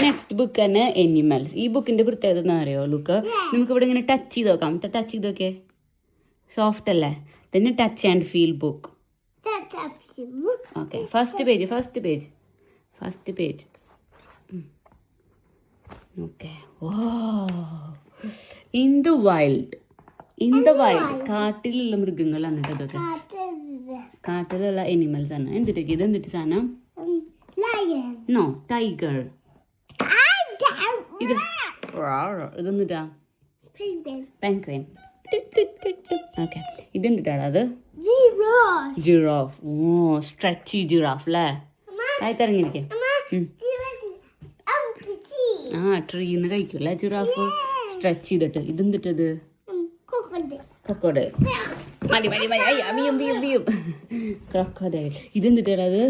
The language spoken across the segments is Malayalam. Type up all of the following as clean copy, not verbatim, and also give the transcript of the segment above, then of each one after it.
നെക്സ്റ്റ് ബുക്ക് തന്നെ എനിമൽസ്. ഈ ബുക്കിന്റെ പ്രത്യേകത എന്താ അറിയോ ലുക്ക്? നമുക്ക് ഇവിടെ ഇങ്ങനെ ടച്ച് ചെയ്ത് നോക്കാം. ടച്ച് ചെയ്ത് നോക്കേ, സോഫ്റ്റ് അല്ലേ? തന്നെ touch and feel book. Okay, first page. Okay, in the wild കാട്ടിലുള്ള മൃഗങ്ങളാണ് ഇതൊക്കെ. കാട്ടിലുള്ള എനിമൽസ് ആണ്. എന്തിട്ടൊക്കെ ഇത്? എന്തിട്ട് സാധനം? No, tiger. ഇതൊന്നിട്ടാ പെൻഗ്വിൻ. ഓക്കെ, ഇതെന്തിട്ടാണ് അത്? ജിറാഫ്. ഓ, സ്ട്രെച്ചി ജിറാഫ് അല്ലേ? താഴത്തിറങ്ങിയിരിക്കേ. ട്രീന്ന് കഴിക്കൂല്ലേ ജിറാഫ്, സ്ട്രെച്ച് ചെയ്തിട്ട്. ഇതെന്തിട്ടത്? ക്രൊക്കോഡൈൽ. ക്രൊക്കോഡൈൽ. ഇതെന്തിട്ടത്?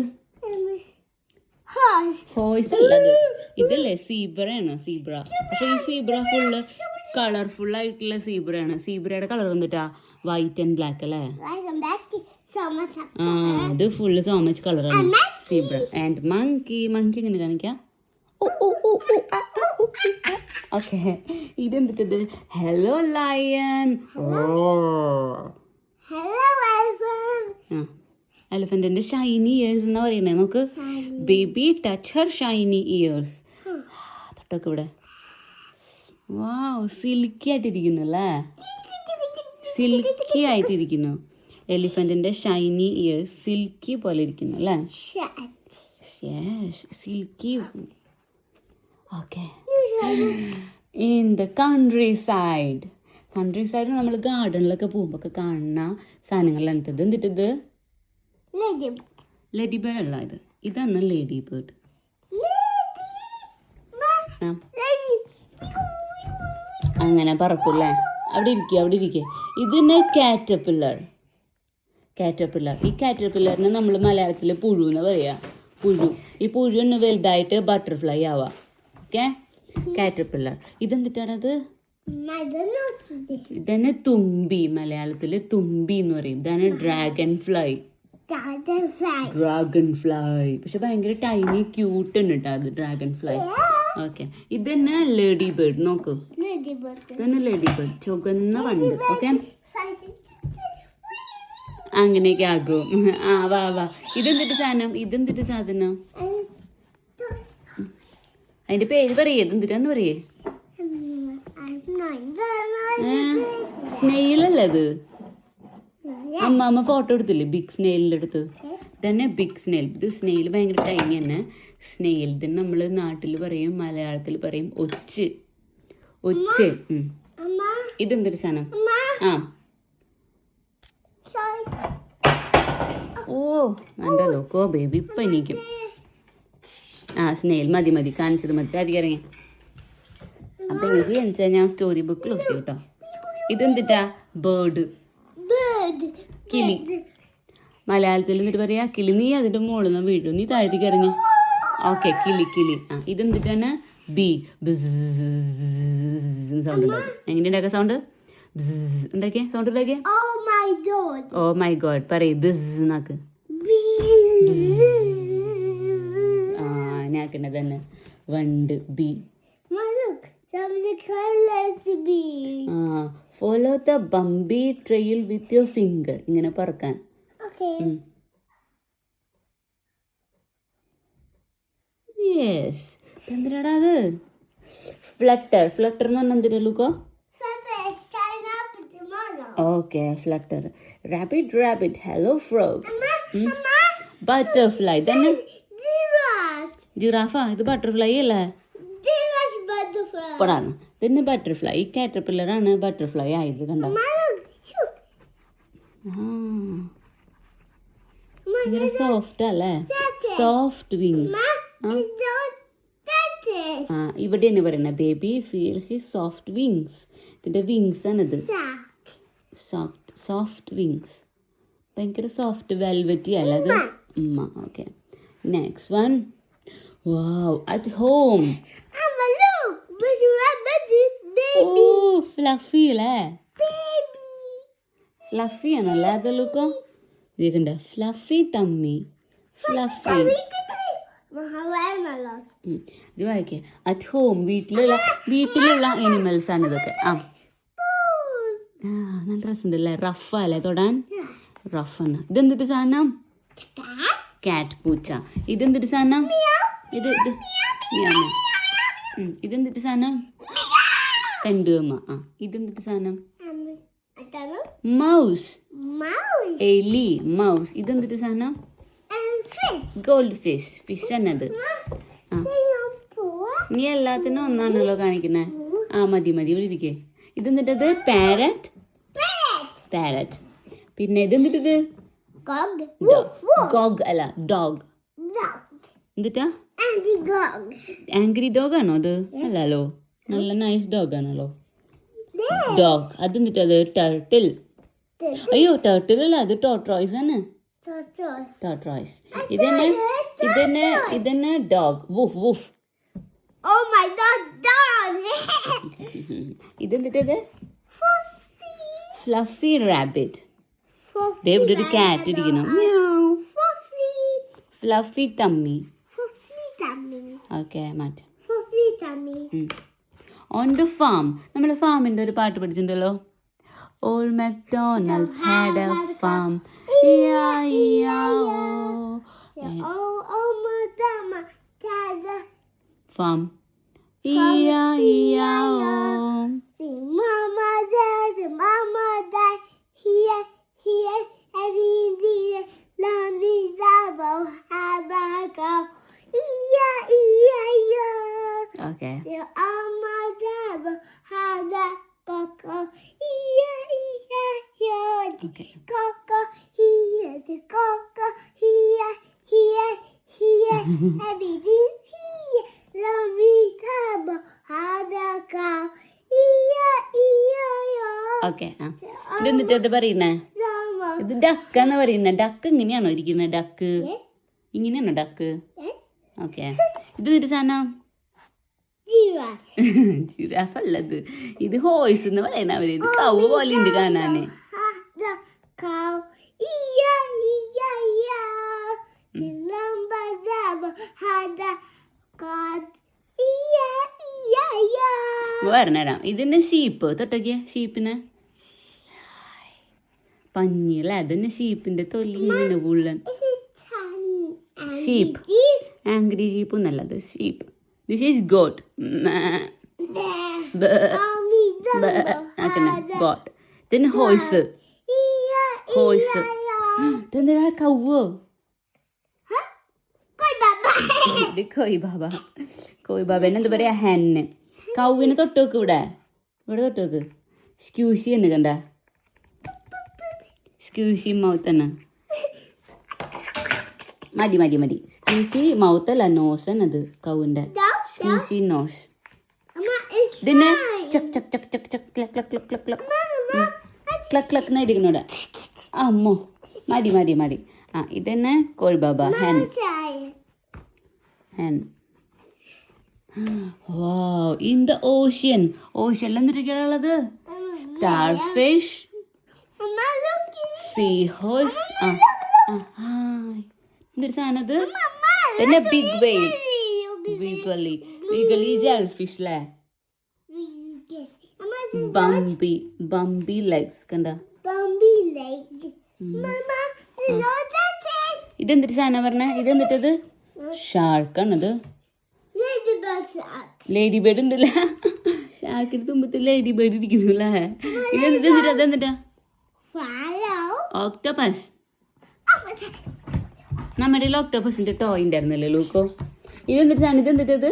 ഹോഴ്സ് അല്ലത്. ഇതല്ലേ സീബ്രയാണ്. സീബ്ര. പക്ഷെ ഈ സീബ്ര ഫുള്ള് കളർഫുൾ ആയിട്ടുള്ള സീബ്രയാണ്. സീബ്രയുടെ കളർ എന്തിട്ടാ? വൈറ്റ് ആൻഡ് ബ്ലാക്ക് അല്ലേ? അത് ഫുള്ള് സോ മച്ച് കളറാണ് സീബ്ര. ആൻഡ് മങ്കി എങ്ങനെ കാണിക്കാം? ഓക്കെ, ഇതെന്തിട്ടത്? Hello lion. എലിഫന്റിന്റെ ഷൈനി ഇയേഴ്സ് എന്നാ പറയുന്നത്. നമുക്ക് baby touch her shiny ears. തൊട്ടൊക്കെ ഇവിടെ. വാവ്, സിൽക്കി ആയിട്ടിരിക്കുന്നു അല്ലേ? സിൽക്കി ആയിട്ടിരിക്കുന്നു. എലിഫന്റിന്റെ ഷൈനി ഇയേഴ്സ് സിൽക്കി പോലെ ഇരിക്കുന്നു അല്ലേ? Silky. Okay, in the countryside നമ്മൾ ഗാർഡനിലൊക്കെ പോകുമ്പോൾ കാണുന്ന സാധനങ്ങളാണ് ഇട്ടത്. എന്തിട്ടത്? ലേഡി ബേർഡ് അല്ല, ഇതാണ് ലേഡി ബേർഡ്. അങ്ങനെ പറക്കൂല്ലേ? അവിടെ ഇരിക്കുക. ഇതിന് കാറ്റർപില്ലർ. ഈ കാറ്റർപില്ലറിന് നമ്മൾ മലയാളത്തിൽ പുഴു എന്ന് പറയാ. ഈ പുഴു ഒന്ന് വലുതായിട്ട് ബട്ടർഫ്ലൈ ആവാം. Okay, caterpillar. ഇതെന്തിട്ടാണത്? ഇതന്നെ തുമ്പി. മലയാളത്തില് തുമ്പി എന്ന് പറയും. ഇതാണ് ഡ്രാഗൺ ഫ്ലൈ. പക്ഷെ ഭയങ്കര ടൈനി ക്യൂട്ട് ഉണ്ട് കേട്ടോ അത്, ഡ്രാഗൺ ഫ്ലൈ. ഓക്കെ, ഇതന്നെ ലേഡി ബേർഡ്. നോക്കൂ, ഇതന്നെ ലേഡി ബേർഡ്, ചുവന്ന വണ്ട്. ഓക്കെ, അങ്ങനെയൊക്കെ ആകും. വാ. ഇതെന്തിട്ട് സാധനം? അതിന്റെ പേര് പറയേ. ഇതെന്തിട്ടാന്ന് പറയേ? സ്നെയിലല്ലേ അത്? അമ്മ ഫോട്ടോ എടുത്തില്ലേ ബിഗ് സ്നെയിലിൻ്റെ അടുത്ത്? തന്നെ ബിഗ് സ്നെയിൽ. ഇത് സ്നെയിൽ ഭയങ്കര ടൈനി തന്നെ. സ്നെയിൽ തന്നെ നമ്മൾ നാട്ടിൽ പറയും, മലയാളത്തിൽ പറയും ഒച്ച്. ഇതെന്തൊരു സാധനം? ഓ വേണ്ട നോക്കോ ബേബി, ഇപ്പം എണീക്കും. സ്നെയിൽ മതി കാണിച്ചത് മതി. അധികം ഇറങ്ങി. അപ്പം എനിക്ക് എന്നുവെച്ചാൽ ഞാൻ സ്റ്റോറി ബുക്ക് ക്ലോസ് ചെയ്യും കേട്ടോ. ഇതെന്തിട്ടാ? ബേർഡ്, കിളി. മലയാളത്തിൽ എന്നിട്ട് പറയാ കിളി. നീ അതിന്റെ മുകളിൽ നിന്ന് വീഴും, നീ താഴത്തേക്ക് ഇറങ്ങി. ഓക്കെ, കിളി. ഇതെന്തിട്ടാണ്? ബി. സൗണ്ട് ഉണ്ടാക്കും. എങ്ങനെ ഉണ്ടാക്കുക സൗണ്ട്? ഉണ്ടാക്കിയ സൗണ്ട് ഉണ്ടാക്കിയ. ഓ മൈ ഗോഡ് പറയ്. ബിസ്നാക്ക്. ഞാക്കണത് തന്നെ വണ്ട്. Bee. Follow the bumpy trail with your finger. ഇങ്ങനെ പറക്കാൻ. യെസ്. എന്തിനാടാ അത്? ഫ്ലട്ടർ എന്ന് പറഞ്ഞാൽ എന്തിനാ ലൂക്കോ? Okay, flutter. Rabbit. Hello frog. Butterfly. തന്നെ ജിറാഫാ. ഇത് ബട്ടർഫ്ലൈ അല്ലേ? പടാണ്. പിന്നെ ബട്ടർഫ്ലൈ. ഈ കാറ്റർപില്ലറാണ് ബട്ടർഫ്ലൈ ആയത്. കണ്ടോ? സോഫ്റ്റ് അല്ലേ? Soft wings. ഇവിടെ തന്നെ പറയുന്ന baby feel his soft wings. ഇതിന്റെ വിങ്സ് ആണിത്. Soft wings. ഭയങ്കര സോഫ്റ്റ് വെൽവെറ്റി അല്ല അത്? Okay, next one. Wow, at home. Fluffy അല്ലേ? ഫ്ലഫി ആണല്ലേ അത്? ലുക്കോ, ഇതൊക്കെ ഫ്ലഫി ടമ്മി. ഫ്ലഫി. ഇത് വായിക്കേ. അറ്റ് ഹോം, വീട്ടിലുള്ള എനിമൽസ് ആണ് ഇതൊക്കെ. നല്ല രസമുണ്ടല്ലേ, റഫല്ലേ തൊടാൻ, റഫാണ്. ഇതെന്തിട്ട് സാധനം? കാറ്റ്, പൂച്ച. ഇതെന്തിട്ട് സാധനം? ഇതെന്തിട്ട് സാധനം? കണ്ടുവമ്മ. ഇതെന്തിട്ട് സാധനം? മൗസ്, എലി, മൗസ്. ഇതെന്തിട്ട് സാധനം? ഗോൾഡ് ഫിഷ്, ഫിഷ് എന്നത്. നീ എല്ലാത്തിനും ഒന്നാണല്ലോ കാണിക്കുന്നേ. മതി ഇവിടെ ഇരിക്കേ. ഇതെന്തിട്ടത്? പാരറ്റ്. പിന്നെ ഇതെന്തിട്ടത്? ഗോഗ് അല്ല, ഡോഗ്. എന്തിട്ടാ? ആംഗ്രി ഡോഗ് ആണോ അത്? അല്ലല്ലോ, നല്ല നൈസ് ഡോഗ് ആണല്ലോ ഡോഗ്. അതെന്തിട്ടത്? ടർട്ടിൽ. അയ്യോ, ടർട്ടിൽ അല്ല, അത് ടോർട്ടോയ്സ് ആണ്. ടോർട്ടോയ്സ്. ഇതന്നെ ഡോഗ്. Woof woof. ഇതെന്തിട്ടത്? Fluffy rabbit. ഇവിടെ ഒരു കാറ്റ് ഇരിക്കുന്നു. ഫ്ലഫി തമ്മി. ഓക്കെ, മാറ്റാം. On the farm. നമ്മൾ ഫാമിന്റെ ഒരു പാട്ട് പഠിച്ചിട്ടുണ്ടല്ലോ. Old McDonald's had a farm. Farm. Okay. Okay, ഇതെന്നിട്ട് പറയുന്നേ? ഇത് ഡക്കാന്ന് പറയുന്നേ. ഡക്ക് ഇങ്ങനെയാണോ ഇരിക്കുന്നത്? ഡക്ക് ഇങ്ങനെയാണോ ഡക്ക്? ഓക്കെ. ഇത് ഒരു സാധനം? ജിറാഫ് അല്ലത്. ഇത് ഹോയ്സ് എന്ന് പറയണ അവര്. ഇത് കൗ പോലെ ഉണ്ട് കാണാന്. പറഞ്ഞുതരാം. ഇതിന്റെ ഷീപ്പ്. തൊട്ടൊക്കെ ഷീപ്പിന് പഞ്ഞില്ല. അതന്നെ ഷീപ്പിന്റെ തൊല്ലി ഇങ്ങനെ ഉള്ളൻ. ഷീപ്പ്. ആംഗ്രി ഷീപ്പ് എന്നല്ലത്, sheep. This is goat. Goat. then horse. ഇതെന്താ? കൗവോ? ഇത് കോയി ബാബ. എന്നെന്താ പറയാ? ഹെന്ന്. കൗവിന് തൊട്ടുവെക്ക്. ഇവിടെ തൊട്ടുവെക്ക്. സ്ക്യൂഷി എന്ന് കണ്ട? സ്ക്യൂഷി മൗത്ത് തന്നെ. മതി. സ്ക്യൂഷി മൗത്ത് അല്ല, നോസ് എന്നത് കൗവിന്റെ. Squishy nose. ഇതിനെ ചക് ചക് ചക് ചക് ചക് ക്ലക് ക്ലക് ക്ലക് ക്ലക് ക്ലക് ക്ലക് ക്ലക് എന്നായിരിക്കുന്നോടെ. അമ്മോ, മതി. ഇതന്നെ കോഴിബാബ. Hen. Wow, in the ocean. ഓഷ്യനിൽ എന്തൊക്കെയാണുള്ളത്? Starfish, seahorse. എന്തൊരു സാധനത്? പിന്നെ ബിഗ് വെയിൽ. വിഗലി ജെൽ ഫിഷ് അല്ലേ? ബംബി ലെഗ്സ് കണ്ട? ഇതെന്തൊരു സാധനം പറഞ്ഞ? ഇതെന്തിട്ടത്? ഷാർക്കാണത്. ലേഡി ബേർഡ് ഉണ്ടല്ല, ഷാർക്കിന് തുമ്പത്ത് ലേഡി ബേർഡ് ഇരിക്കുന്നില്ല. ഇതെന്തിട്ടാ? ഓക്ടോപസ്. നമ്മുടെ ഓക്ടോപസിന്റെ ടോയ് ഉണ്ടായിരുന്നല്ലേ ലൂക്കോ? ഇതെന്തിട്ടത്?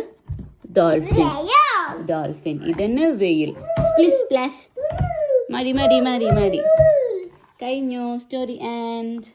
ഡോൾഫിൻ. ഇതന്നെ വെയിൽ. സ്പ്ലിഷ് സ്പ്ലാഷ്. മതി. കഴിഞ്ഞു. Story and